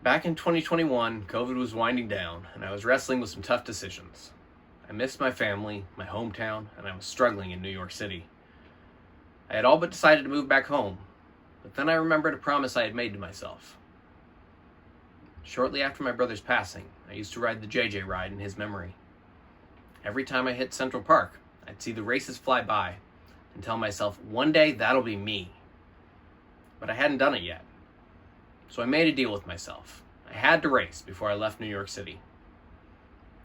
Back in 2021, COVID was winding down, and I was wrestling with some tough decisions. I missed my family, my hometown, and I was struggling in New York City. I had all but decided to move back home, but then I remembered a promise I had made to myself. Shortly after my brother's passing, I used to ride the JJ ride in his memory. Every time I hit Central Park, I'd see the races fly by and tell myself, one day that'll be me. But I hadn't done it yet. So I made a deal with myself. I had to race before I left New York City.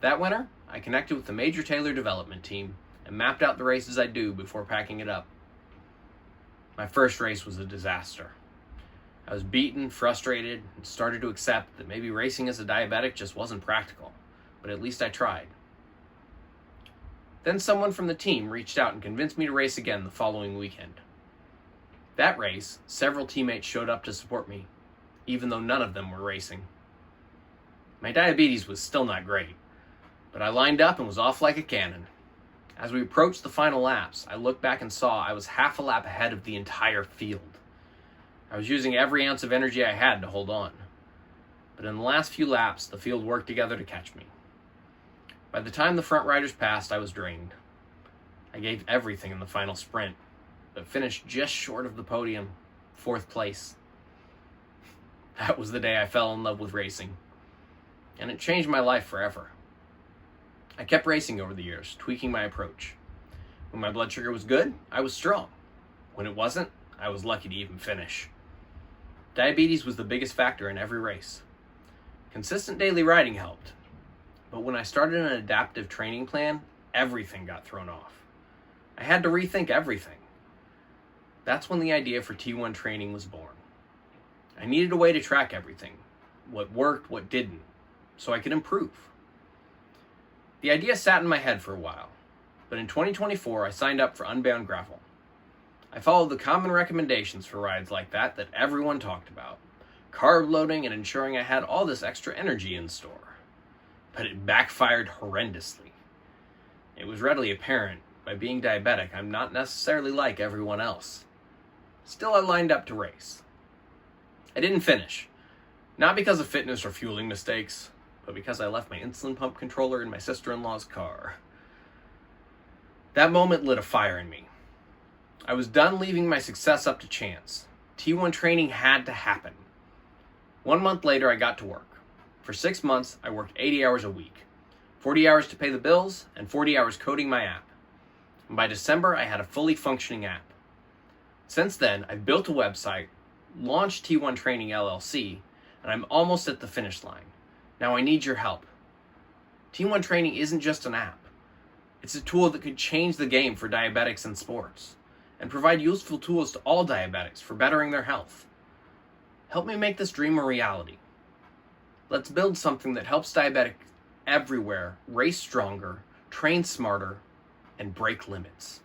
That winter, I connected with the Major Taylor development team and mapped out the races I'd do before packing it up. My first race was a disaster. I was beaten, frustrated, and started to accept that maybe racing as a diabetic just wasn't practical, but at least I tried. Then someone from the team reached out and convinced me to race again the following weekend. That race, several teammates showed up to support me, even though none of them were racing. My diabetes was still not great, but I lined up and was off like a cannon. As we approached the final laps, I looked back and saw I was half a lap ahead of the entire field. I was using every ounce of energy I had to hold on, but in the last few laps, the field worked together to catch me. By the time the front riders passed, I was drained. I gave everything in the final sprint, but finished just short of the podium, 4th place. That was the day I fell in love with racing, and it changed my life forever. I kept racing over the years, tweaking my approach. When my blood sugar was good, I was strong. When it wasn't, I was lucky to even finish. Diabetes was the biggest factor in every race. Consistent daily riding helped, but when I started an adaptive training plan, everything got thrown off. I had to rethink everything. That's when the idea for T1 training was born. I needed a way to track everything, what worked, what didn't, so I could improve. The idea sat in my head for a while, but in 2024 I signed up for Unbound Gravel. I followed the common recommendations for rides like that everyone talked about, carb loading and ensuring I had all this extra energy in store. But it backfired horrendously. It was readily apparent, by being diabetic, I'm not necessarily like everyone else. Still, I lined up to race. I didn't finish, not because of fitness or fueling mistakes, but because I left my insulin pump controller in my sister-in-law's car. That moment lit a fire in me. I was done leaving my success up to chance. T1 training had to happen. 1 month later, I got to work. For 6 months, I worked 80 hours a week, 40 hours to pay the bills, and 40 hours coding my app. And by December, I had a fully functioning app. Since then, I've built a website, launched T1 Training LLC, and I'm almost at the finish line. Now I need your help. T1 Training isn't just an app. It's a tool that could change the game for diabetics in sports and provide useful tools to all diabetics for bettering their health. Help me make this dream a reality. Let's build something that helps diabetics everywhere race stronger, train smarter, and break limits.